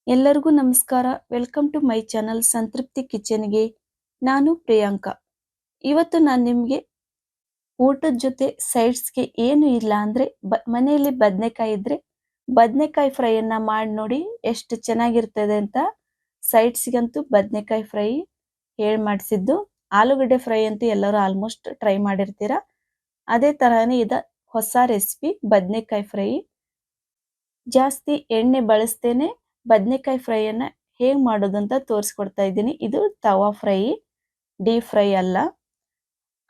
ಎಲ್ಲರಿಗೂ ನಮಸ್ಕಾರ. Welcome to my channel ಸಂತೃಪ್ತಿ ಕಿಚನ್ಗೆ. ನಾನು ಪ್ರಿಯಾಂಕಾ. ಇವತ್ತು ನಾನು ನಿಮಗೆ ಊಟದ ಜೊತೆ ಸೈಡ್ಸ್ಗೆ ಏನು ಇಲ್ಲ ಅಂದರೆ ಮನೆಯಲ್ಲಿ ಬದನೆಕಾಯಿ ಇದ್ದರೆ ಬದನೆಕಾಯಿ ಫ್ರೈಯನ್ನು ಮಾಡಿ ನೋಡಿ ಎಷ್ಟು ಚೆನ್ನಾಗಿರ್ತದೆ ಅಂತ. ಸೈಡ್ಸ್ಗಂತೂ ಬದನೆಕಾಯಿ ಫ್ರೈ ಹೇಳಿ ಮಾಡಿಸಿದ್ದು. ಆಲೂಗಡ್ಡೆ ಫ್ರೈ ಅಂತೂ ಎಲ್ಲರೂ ಆಲ್ಮೋಸ್ಟ್ ಟ್ರೈ ಮಾಡಿರ್ತೀರ. ಅದೇ ತರಹನೇ ಇದು ಹೊಸ ರೆಸಿಪಿ ಬದನೆಕಾಯಿ ಫ್ರೈ. ಜಾಸ್ತಿ ಎಣ್ಣೆ ಬಳಸ್ತೇನೆ ಬದನೆಕಾಯಿ ಫ್ರೈಯನ್ನು ಹೇಗೆ ಮಾಡೋದು ಅಂತ ತೋರಿಸ್ಕೊಡ್ತಾ ಇದ್ದೀನಿ. ಇದು ತವಾ ಫ್ರೈ, ಡೀಪ್ ಫ್ರೈ ಅಲ್ಲ.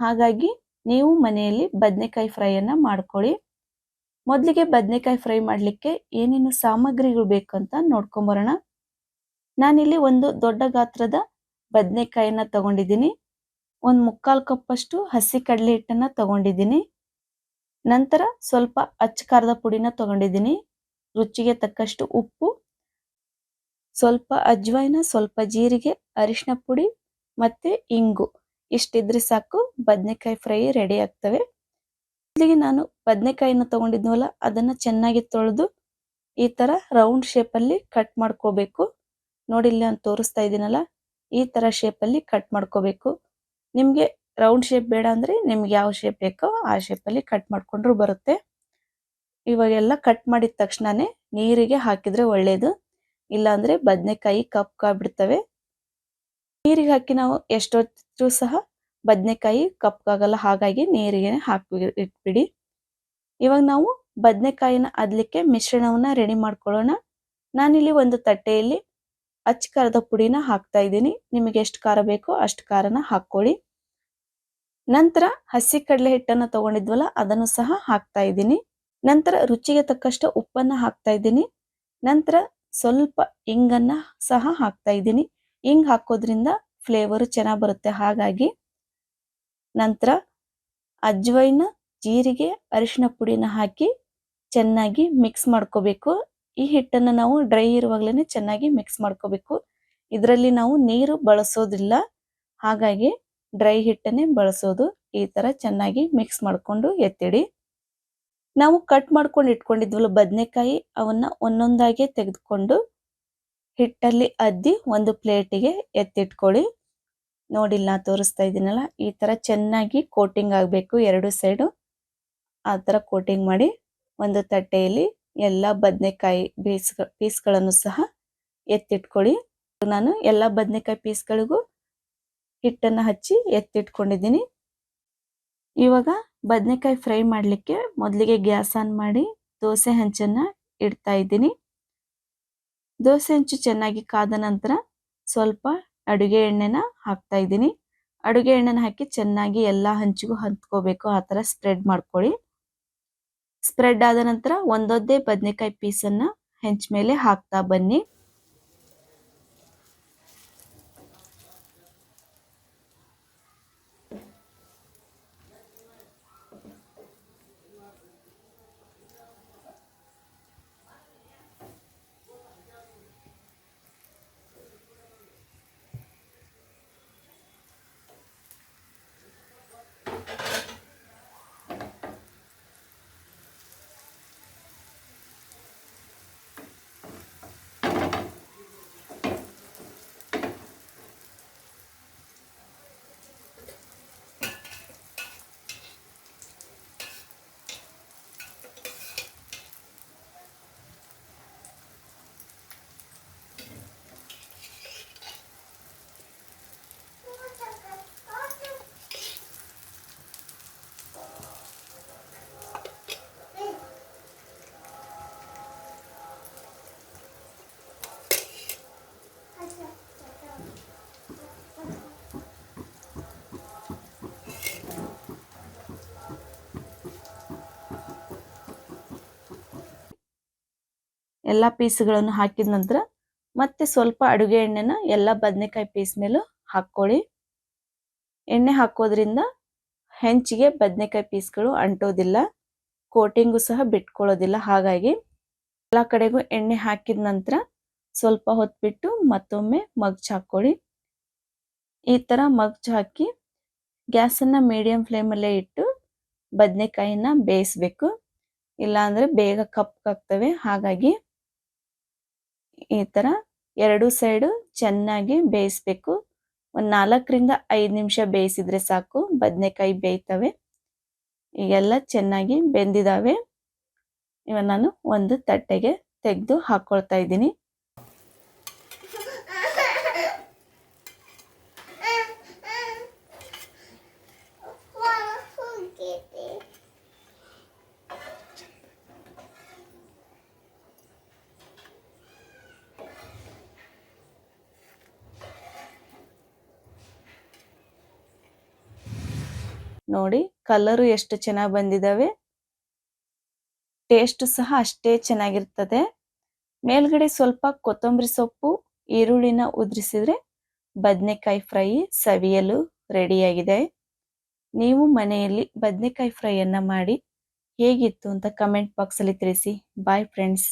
ಹಾಗಾಗಿ ನೀವು ಮನೆಯಲ್ಲಿ ಬದನೆಕಾಯಿ ಫ್ರೈಯನ್ನು ಮಾಡ್ಕೊಳ್ಳಿ. ಮೊದಲಿಗೆ ಬದನೆಕಾಯಿ ಫ್ರೈ ಮಾಡಲಿಕ್ಕೆ ಏನೇನು ಸಾಮಗ್ರಿಗಳು ಬೇಕು ಅಂತ ನೋಡ್ಕೊಂಬರೋಣ. ನಾನಿಲ್ಲಿ ಒಂದು ದೊಡ್ಡ ಗಾತ್ರದ ಬದನೆಕಾಯಿನ ತಗೊಂಡಿದ್ದೀನಿ. ಒಂದು 3/4 ಕಪ್ಪಷ್ಟು ಹಸಿ ಕಡಲೆ ಹಿಟ್ಟನ್ನು ತಗೊಂಡಿದ್ದೀನಿ. ನಂತರ ಸ್ವಲ್ಪ ಅಚ್ಚ ಖಾರದ ಪುಡಿನ ತಗೊಂಡಿದ್ದೀನಿ. ರುಚಿಗೆ ತಕ್ಕಷ್ಟು ಉಪ್ಪು, ಸ್ವಲ್ಪ ಅಜ್ವಾಯಿನ, ಸ್ವಲ್ಪ ಜೀರಿಗೆ, ಅರಿಶಿನ ಪುಡಿ ಮತ್ತು ಇಂಗು. ಇಷ್ಟಿದ್ರೆ ಸಾಕು, ಬದನೆಕಾಯಿ ಫ್ರೈ ರೆಡಿ ಆಗ್ತವೆ. ಮೊದಲಿಗೆ ನಾನು ಬದನೆಕಾಯಿನ ತೊಗೊಂಡಿದ್ನವಲ್ಲ ಅದನ್ನು ಚೆನ್ನಾಗಿ ತೊಳೆದು ಈ ಥರ ರೌಂಡ್ ಶೇಪಲ್ಲಿ ಕಟ್ ಮಾಡ್ಕೋಬೇಕು. ನೋಡಿ ಇಲ್ಲಿ ನಾನು ತೋರಿಸ್ತಾ ಇದ್ದೀನಲ್ಲ, ಈ ಥರ ಶೇಪಲ್ಲಿ ಕಟ್ ಮಾಡ್ಕೋಬೇಕು. ನಿಮಗೆ ರೌಂಡ್ ಶೇಪ್ ಬೇಡ ಅಂದರೆ ನಿಮ್ಗೆ ಯಾವ ಶೇಪ್ ಬೇಕೋ ಆ ಶೇಪಲ್ಲಿ ಕಟ್ ಮಾಡಿಕೊಂಡ್ರೂ ಬರುತ್ತೆ. ಇವಾಗೆಲ್ಲ ಕಟ್ ಮಾಡಿದ ತಕ್ಷಣವೇ ನೀರಿಗೆ ಹಾಕಿದರೆ ಒಳ್ಳೆಯದು. ಇಲ್ಲಾಂದರೆ ಬದನೆಕಾಯಿ ಕಪ್ಪಾಗ್ಬಿಡ್ತವೆ. ನೀರಿಗೆ ಹಾಕಿ ನಾವು ಎಷ್ಟೊತ್ತು ಸಹ ಬದನೆಕಾಯಿ ಕಪ್ಪಾಗಲ್ಲ, ಹಾಗಾಗಿ ನೀರಿಗೆ ಹಾಕಿ ಇಟ್ಬಿಡಿ. ಇವಾಗ ನಾವು ಬದನೆಕಾಯಿನ ಅದ್ಲಿಕ್ಕೆ ಮಿಶ್ರಣವನ್ನು ರೆಡಿ ಮಾಡ್ಕೊಳ್ಳೋಣ. ನಾನಿಲ್ಲಿ ಒಂದು ತಟ್ಟೆಯಲ್ಲಿ ಅಚ್ಚ ಖಾರದ ಪುಡಿನ ಹಾಕ್ತಾ ಇದ್ದೀನಿ. ನಿಮಗೆ ಎಷ್ಟು ಖಾರ ಬೇಕೋ ಅಷ್ಟು ಖಾರನ ಹಾಕ್ಕೊಳ್ಳಿ. ನಂತರ ಹಸಿ ಕಡಲೆ ಹಿಟ್ಟನ್ನು ತಗೊಂಡಿದ್ವಲ್ಲ ಅದನ್ನು ಸಹ ಹಾಕ್ತಾ ಇದ್ದೀನಿ. ನಂತರ ರುಚಿಗೆ ತಕ್ಕಷ್ಟು ಉಪ್ಪನ್ನು ಹಾಕ್ತಾ ಇದ್ದೀನಿ. ನಂತರ ಸ್ವಲ್ಪ ಇಂಗನ್ನು ಸಹ ಹಾಕ್ತಾ ಇದ್ದೀನಿ. ಇಂಗ್ ಹಾಕೋದ್ರಿಂದ ಫ್ಲೇವರು ಚೆನ್ನಾಗಿ ಬರುತ್ತೆ, ಹಾಗಾಗಿ. ನಂತರ ಅಜ್ವೈನ, ಜೀರಿಗೆ, ಅರಿಶಿನ ಪುಡಿನ ಹಾಕಿ ಚೆನ್ನಾಗಿ ಮಿಕ್ಸ್ ಮಾಡ್ಕೋಬೇಕು. ಈ ಹಿಟ್ಟನ್ನು ನಾವು ಡ್ರೈ ಇರುವಾಗಲೇ ಚೆನ್ನಾಗಿ ಮಿಕ್ಸ್ ಮಾಡ್ಕೋಬೇಕು. ಇದರಲ್ಲಿ ನಾವು ನೀರು ಬಳಸೋದಿಲ್ಲ, ಹಾಗಾಗಿ ಡ್ರೈ ಹಿಟ್ಟನ್ನೇ ಬಳಸೋದು. ಈ ಥರ ಚೆನ್ನಾಗಿ ಮಿಕ್ಸ್ ಮಾಡಿಕೊಂಡು ಎತ್ತಿಡಿ. ನಾವು ಕಟ್ ಮಾಡ್ಕೊಂಡು ಇಟ್ಕೊಂಡಿದ್ವಲ್ಲ ಬದನೆಕಾಯಿ, ಅವನ್ನ ಒಂದೊಂದಾಗಿ ತೆಗೆದುಕೊಂಡು ಹಿಟ್ಟಲ್ಲಿ ಅದ್ದಿ ಒಂದು ಪ್ಲೇಟಿಗೆ ಎತ್ತಿಟ್ಕೊಳ್ಳಿ. ನೋಡಿಲ್ಲ ನಾ ತೋರಿಸ್ತಾ ಇದ್ದೀನಲ್ಲ, ಈ ಥರ ಚೆನ್ನಾಗಿ ಕೋಟಿಂಗ್ ಆಗಬೇಕು ಎರಡು ಸೈಡು. ಆ ಥರ ಕೋಟಿಂಗ್ ಮಾಡಿ ಒಂದು ತಟ್ಟೆಯಲ್ಲಿ ಎಲ್ಲ ಬದನೆಕಾಯಿ ಪೀಸ್ಗಳನ್ನು ಸಹ ಎತ್ತಿಟ್ಕೊಳ್ಳಿ. ನಾನು ಎಲ್ಲ ಬದನೆಕಾಯಿ ಪೀಸ್ಗಳಿಗೂ ಹಿಟ್ಟನ್ನು ಹಚ್ಚಿ ಎತ್ತಿಟ್ಕೊಂಡಿದ್ದೀನಿ. ಇವಾಗ ಬದನೆಕಾಯಿ ಫ್ರೈ ಮಾಡಲಿಕ್ಕೆ ಮೊದಲಿಗೆ ಗ್ಯಾಸ್ ಆನ್ ಮಾಡಿ ದೋಸೆ ಹಂಚನ್ನು ಇಡ್ತಾ ಇದ್ದೀನಿ. ದೋಸೆ ಹಂಚು ಚೆನ್ನಾಗಿ ಕಾದ ನಂತರ ಸ್ವಲ್ಪ ಅಡುಗೆ ಎಣ್ಣೆನ ಹಾಕ್ತಾ ಇದ್ದೀನಿ. ಅಡುಗೆ ಎಣ್ಣೆನ ಹಾಕಿ ಚೆನ್ನಾಗಿ ಎಲ್ಲ ಹಂಚಿಗೂ ಹಂಚ್ಕೋಬೇಕು, ಆ ಥರ ಸ್ಪ್ರೆಡ್ ಮಾಡ್ಕೊಳ್ಳಿ. ಸ್ಪ್ರೆಡ್ ಆದ ನಂತರ ಒಂದೊಂದೇ ಬದನೆಕಾಯಿ ಪೀಸನ್ನು ಹೆಂಚ ಮೇಲೆ ಹಾಕ್ತಾ ಬನ್ನಿ. ಎಲ್ಲ ಪೀಸ್ಗಳನ್ನು ಹಾಕಿದ ನಂತರ ಮತ್ತೆ ಸ್ವಲ್ಪ ಅಡುಗೆ ಎಣ್ಣೆನ ಎಲ್ಲ ಬದನೆಕಾಯಿ ಪೀಸ್ ಮೇಲೂ ಹಾಕ್ಕೊಳ್ಳಿ. ಎಣ್ಣೆ ಹಾಕೋದ್ರಿಂದ ಹೆಂಚಿಗೆ ಬದನೆಕಾಯಿ ಪೀಸ್ಗಳು ಅಂಟೋದಿಲ್ಲ, ಕೋಟಿಂಗು ಸಹ ಬಿಟ್ಕೊಳ್ಳೋದಿಲ್ಲ. ಹಾಗಾಗಿ ಎಲ್ಲ ಕಡೆಗೂ ಎಣ್ಣೆ ಹಾಕಿದ ನಂತರ ಸ್ವಲ್ಪ ಹೊತ್ತು ಬಿಟ್ಟು ಮತ್ತೊಮ್ಮೆ ಮಗ್ಚ್ ಹಾಕ್ಕೊಳ್ಳಿ. ಈ ಥರ ಮಗ್ಚ್ ಹಾಕಿ ಗ್ಯಾಸನ್ನು ಮೀಡಿಯಂ ಫ್ಲೇಮಲ್ಲೇ ಇಟ್ಟು ಬದನೆಕಾಯಿನ ಬೇಯಿಸ್ಬೇಕು, ಇಲ್ಲಾಂದರೆ ಬೇಗ ಕಪ್ಪಾಗ್ತವೆ. ಹಾಗಾಗಿ ಈ ಥರ ಎರಡು ಸೈಡು ಚೆನ್ನಾಗಿ ಬೇಯಿಸ್ಬೇಕು. ಒಂದು 4ರಿಂದ 5 ನಿಮಿಷ ಬೇಯಿಸಿದ್ರೆ ಸಾಕು, ಬದನೆಕಾಯಿ ಬೇಯ್ತವೆ. ಈಗೆಲ್ಲ ಚೆನ್ನಾಗಿ ಬೆಂದಿದ್ದಾವೆ. ಇವಾಗ ನಾನು ಒಂದು ತಟ್ಟೆಗೆ ತೆಗೆದು ಹಾಕ್ಕೊಳ್ತಾ ಇದ್ದೀನಿ. ನೋಡಿ ಕಲರು ಎಷ್ಟು ಚೆನ್ನಾಗಿ ಬಂದಿದ್ದಾವೆ, ಟೇಸ್ಟ್ ಸಹ ಅಷ್ಟೇ ಚೆನ್ನಾಗಿರ್ತದೆ. ಮೇಲ್ಗಡೆ ಸ್ವಲ್ಪ ಕೊತ್ತಂಬರಿ ಸೊಪ್ಪು, ಈರುಳ್ಳಿನ ಉದುರಿಸಿದ್ರೆ ಬದನೆಕಾಯಿ ಫ್ರೈ ಸವಿಯಲು ರೆಡಿಯಾಗಿದೆ. ನೀವು ಮನೆಯಲ್ಲಿ ಬದನೆಕಾಯಿ ಫ್ರೈಯನ್ನು ಮಾಡಿ ಹೇಗಿತ್ತು ಅಂತ ಕಮೆಂಟ್ ಬಾಕ್ಸಲ್ಲಿ ತಿಳಿಸಿ. Bye friends.